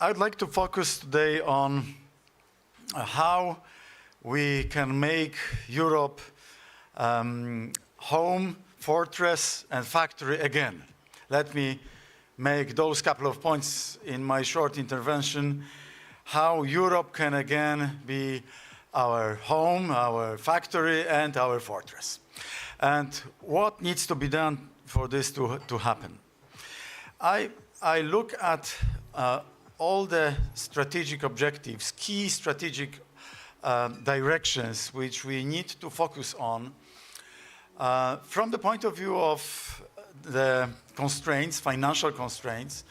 I'd like to focus today on how we can make Europe home, fortress, and factory again. Let me make those couple of points in my short intervention. How Europe can again be our home, our factory, and our fortress. And what needs to be done for this to happen? I look at all the strategic objectives, key strategic directions which we need to focus on from the point of view of the constraints, financial constraints,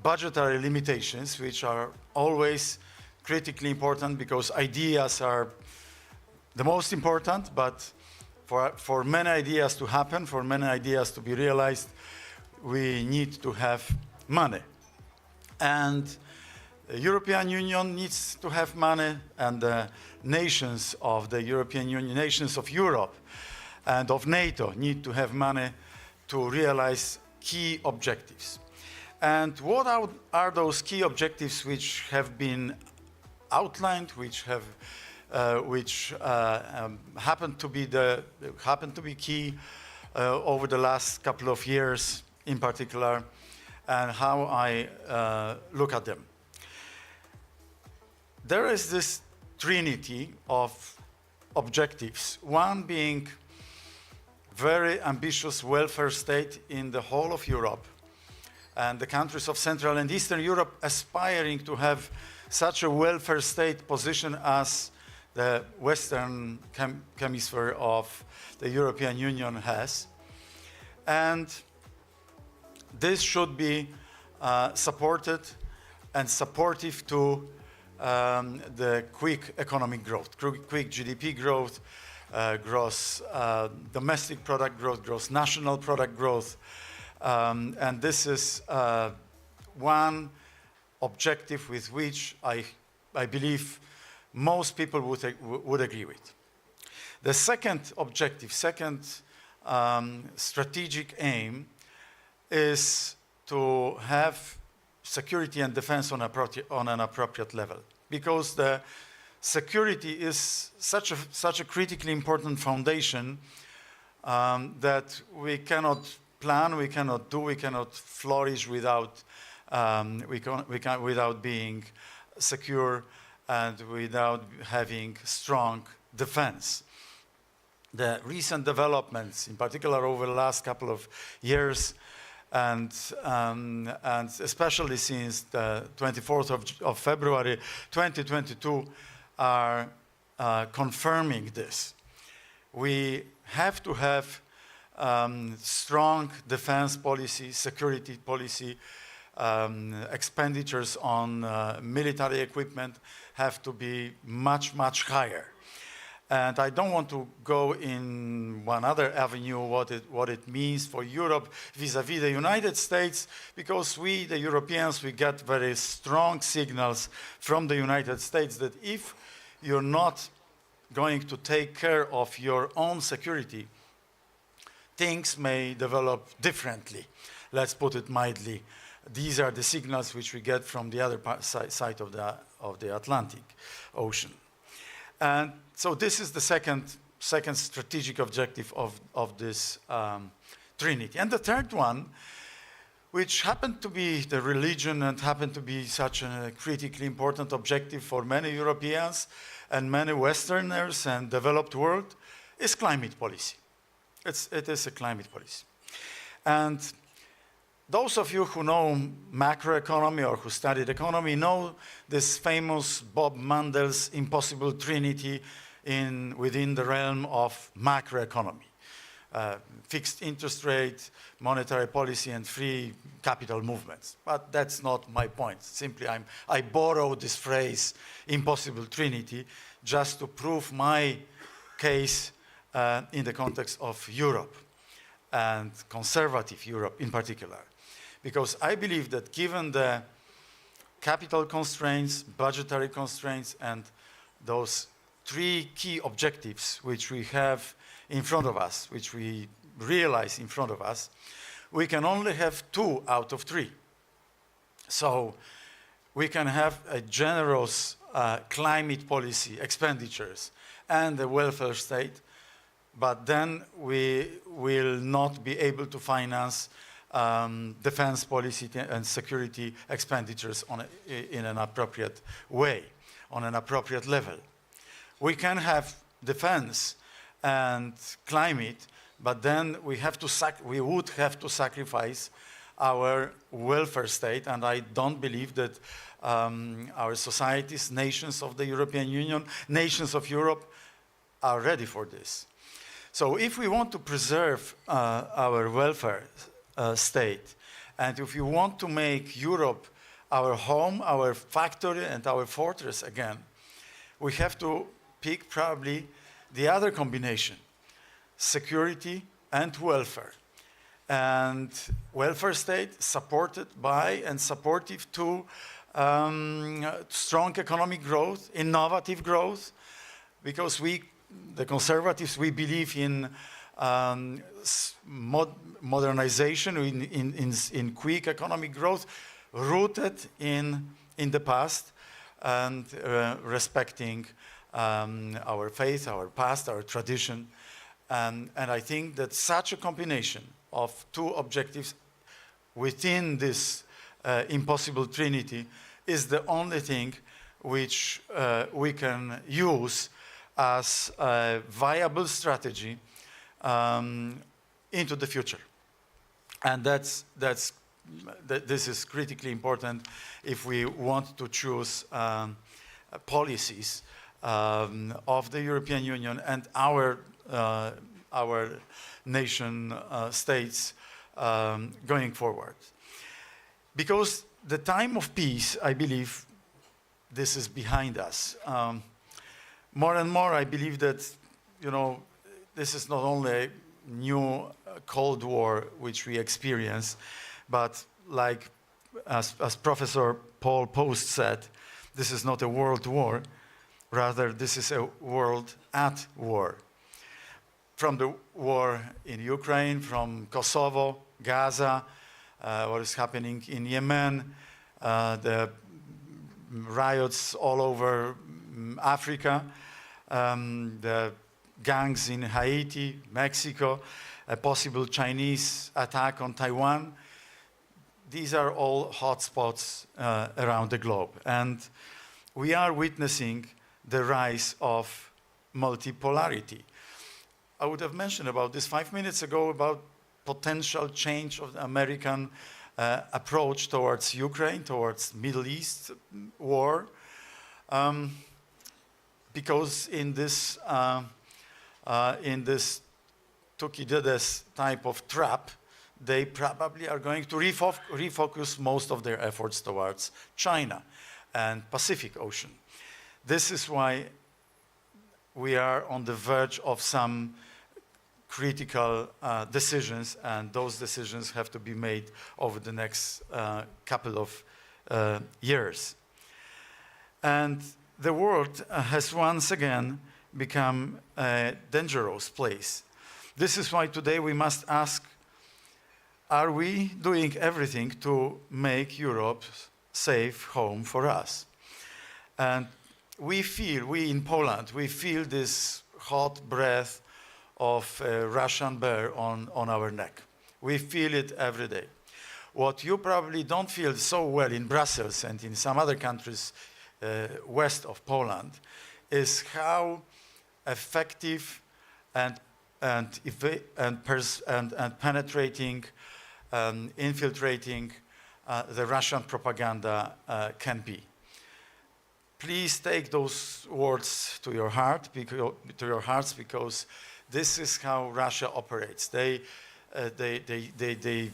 budgetary limitations, which are always critically important because ideas are the most important, but for many ideas to happen, for many ideas to be realized, we need to have money. And the European Union needs to have money, and the nations of the European Union, nations of Europe and of NATO need to have money to realize key objectives. And what are those key objectives which have been outlined, which happen to be key over the last couple of years in particular, and how I look at them? There is this trinity of objectives, one being very ambitious welfare state in the whole of Europe, and the countries of Central and Eastern Europe aspiring to have such a welfare state position as the Western hemisphere of the European Union has. And this should be supported and supportive to the quick economic growth, quick GDP growth, gross domestic product growth, gross national product growth. And this is one objective with which I believe most people would agree with. The second objective, second strategic aim is to have security and defense on an appropriate level, because the security is such a critically important foundation that we cannot plan, we cannot do, we cannot flourish without without being secure and without having strong defense. The recent developments, in particular over the last couple of years, and especially since the 24th of February 2022, are confirming this. We have to have strong defense policy, security policy. Expenditures on military equipment have to be much, much higher. And I don't want to go in one other avenue what it means for Europe vis-à-vis the United States, because we, the Europeans, we get very strong signals from the United States that if you're not going to take care of your own security, things may develop differently. Let's put it mildly. These are the signals which we get from the other side of the Atlantic Ocean. And so this is the second strategic objective of this trinity. And the third one, which happened to be the religion and happened to be such a critically important objective for many Europeans and many Westerners and developed world, is climate policy. It is a climate policy. And those of you who know macroeconomy or who studied economy know this famous Bob Mandel's impossible trinity within the realm of macroeconomy. Fixed interest rate, monetary policy, and free capital movements. But that's not my point. Simply I borrow this phrase, impossible trinity, just to prove my case in the context of Europe, and conservative Europe in particular. Because I believe that given the capital constraints, budgetary constraints, and those three key objectives which we have in front of us, which we realize in front of us, we can only have 2 out of 3. So we can have a generous climate policy expenditures and a welfare state, but then we will not be able to finance defense policy and security expenditures in an appropriate way, on an appropriate level. We can have defense and climate, but then we would have to sacrifice our welfare state, and I don't believe that our societies, nations of the European Union, nations of Europe are ready for this. So if we want to preserve our welfare state, and if we want to make Europe our home, our factory, and our fortress again, we have to pick probably the other combination, security and welfare. And welfare state supported by and supportive to strong economic growth, innovative growth, because we, the conservatives, we believe in modernization, in quick economic growth, rooted in the past and respecting our faith, our past, our tradition. And I think that such a combination of two objectives within this impossible trinity is the only thing which we can use as a viable strategy into the future. And this is critically important if we want to choose policies of the European Union and our nation states going forward. Because the time of peace, I believe, this is behind us. More and more, I believe that, you know, this is not only a new Cold War which we experience, but like as Professor Paul Post said, this is not a world war, rather this is a world at war. From the war in Ukraine, from Kosovo, Gaza, what is happening in Yemen, the riots all over Africa, the gangs in Haiti, Mexico, a possible Chinese attack on Taiwan. These are all hotspots around the globe. And we are witnessing the rise of multipolarity. I would have mentioned about this 5 minutes ago about potential change of the American approach towards Ukraine, towards Middle East war, because in this Thucydides type of trap, they probably are going to refocus most of their efforts towards China and Pacific Ocean. This is why we are on the verge of some critical decisions, and those decisions have to be made over the next couple of years. And the world has once again become a dangerous place. This is why today we must ask, are we doing everything to make Europe a safe home for us? And we in Poland, we feel this hot breath of a Russian bear on our neck. We feel it every day. What you probably don't feel so well in Brussels and in some other countries west of Poland is how effective and penetrating, infiltrating the Russian propaganda can be. Please take those words to your hearts, because this is how Russia operates. They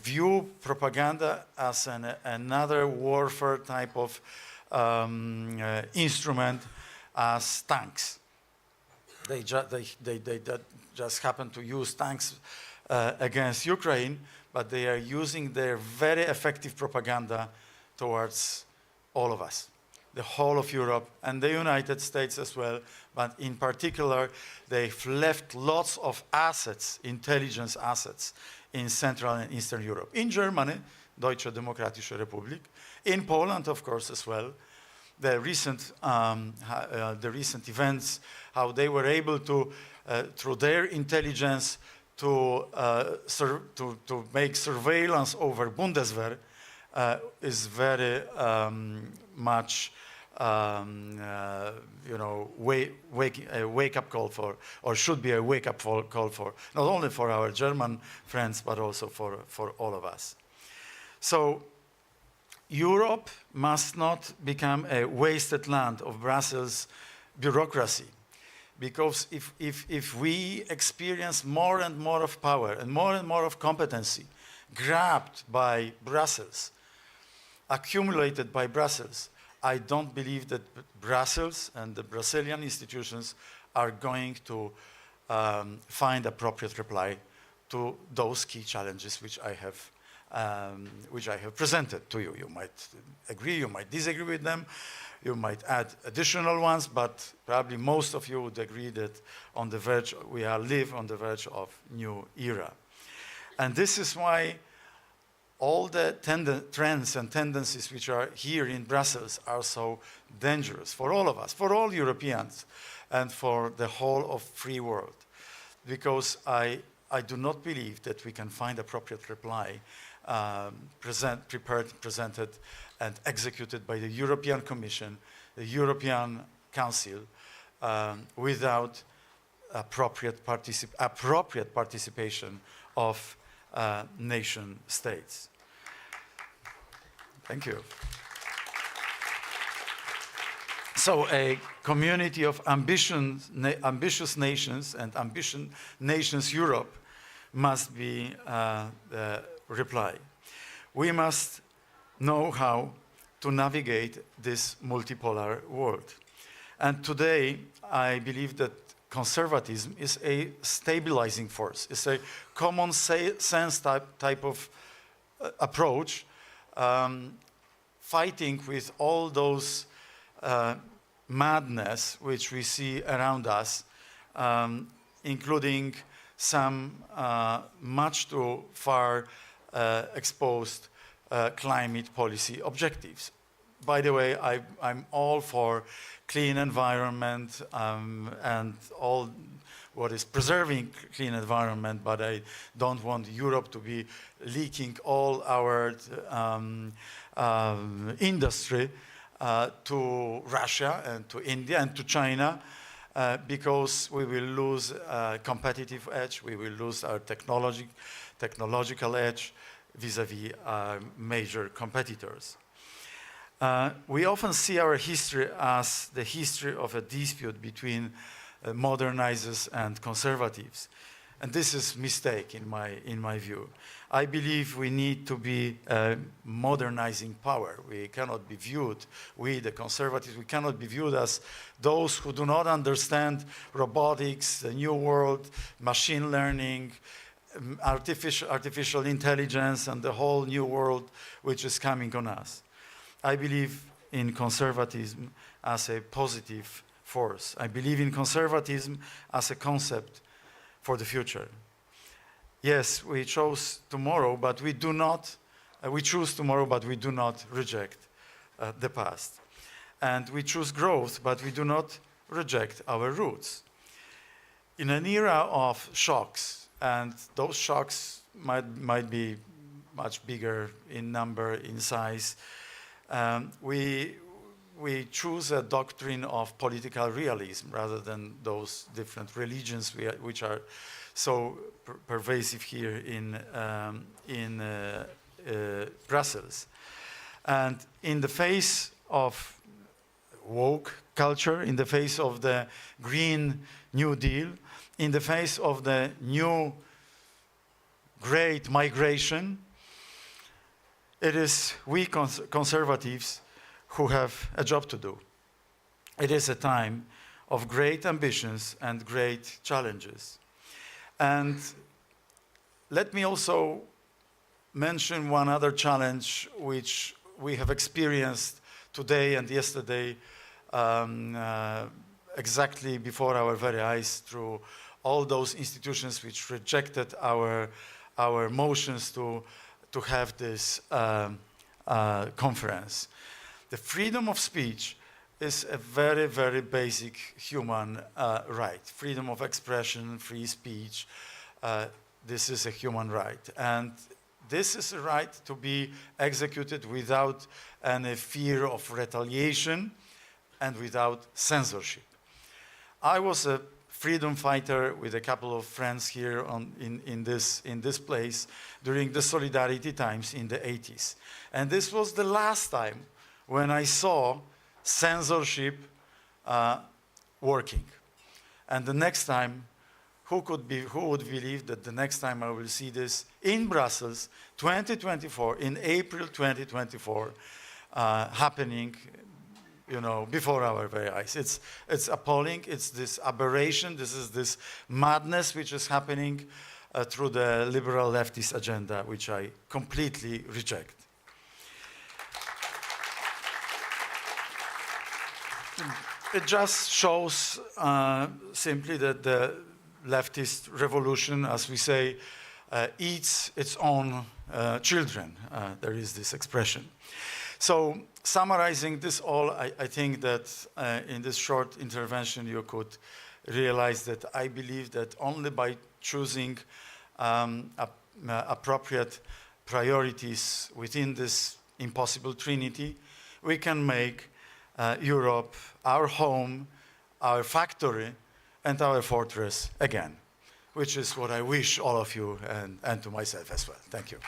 view propaganda as another warfare type of instrument, as tanks. They just happen to use tanks against Ukraine, but they are using their very effective propaganda towards all of us, the whole of Europe and the United States as well. But in particular, they've left lots of assets, intelligence assets, in Central and Eastern Europe. In Germany, Deutsche Demokratische Republik. In Poland, of course, as well. The recent events, how they were able to, through their intelligence, to make surveillance over Bundeswehr is very much, you know, a wake-up call for, or should be a wake-up call for, not only for our German friends, but also for all of us. So Europe must not become a wasted land of Brussels bureaucracy. Because if we experience more and more of power and more of competency grabbed by Brussels, accumulated by Brussels, I don't believe that Brussels and the Brazilian institutions are going to find appropriate reply to those key challenges which I have presented to you. You might agree, you might disagree with them, you might add additional ones, but probably most of you would agree that on the verge, we live on the verge of new era. And this is why all the trends and tendencies which are here in Brussels are so dangerous for all of us, for all Europeans, and for the whole of free world. Because I do not believe that we can find appropriate reply prepared, presented, and executed by the European Commission, the European Council, without appropriate participation of nation states. Thank you. So a community of ambitious nations and nations Europe must be the reply. We must know how to navigate this multipolar world. And today, I believe that conservatism is a stabilizing force. It's a common sense type of approach, fighting with all those madness which we see around us, including some much too far exposed climate policy objectives. By the way, I'm all for clean environment and all what is preserving clean environment, but I don't want Europe to be leaking all our industry to Russia and to India and to China, because we will lose competitive edge, we will lose our technological edge vis-à-vis major competitors. We often see our history as the history of a dispute between modernizers and conservatives. And this is a mistake in my view. I believe we need to be a modernizing power. We cannot be viewed, we the conservatives, we cannot be viewed as those who do not understand robotics, the new world, machine learning, artificial intelligence, and the whole new world which is coming on us. I believe in conservatism as a positive force. I believe in conservatism as a concept for the future. Yes, we chose tomorrow, but we do not, we choose tomorrow, but we do not reject the past. And we choose growth, but we do not reject our roots. In an era of shocks, and those shocks might be much bigger in number, in size, we choose a doctrine of political realism rather than those different religions which are so pervasive here in Brussels. And in the face of woke culture, in the face of the Green New Deal, in the face of the new great migration, it is we conservatives who have a job to do. It is a time of great ambitions and great challenges. And let me also mention one other challenge which we have experienced today and yesterday, exactly before our very eyes, through all those institutions which rejected our motions to to have this conference. The freedom of speech is a very, very basic human right. Freedom of expression, free speech, this is a human right. And this is a right to be executed without any fear of retaliation and without censorship. I was a freedom fighter with a couple of friends here in this place during the Solidarity times in the 80s. And this was the last time when I saw censorship working. And the next time, who would believe that the next time I will see this in Brussels, 2024, in April 2024, happening, you know, before our very eyes. It's appalling. It's this aberration. This is this madness which is happening through the liberal leftist agenda, which I completely reject. It just shows simply that the leftist revolution, as we say, eats its own children. There is this expression. So summarizing this all, I think that in this short intervention you could realize that I believe that only by choosing appropriate priorities within this impossible trinity, we can make Europe our home, our factory, and our fortress again, which is what I wish all of you and to myself as well. Thank you.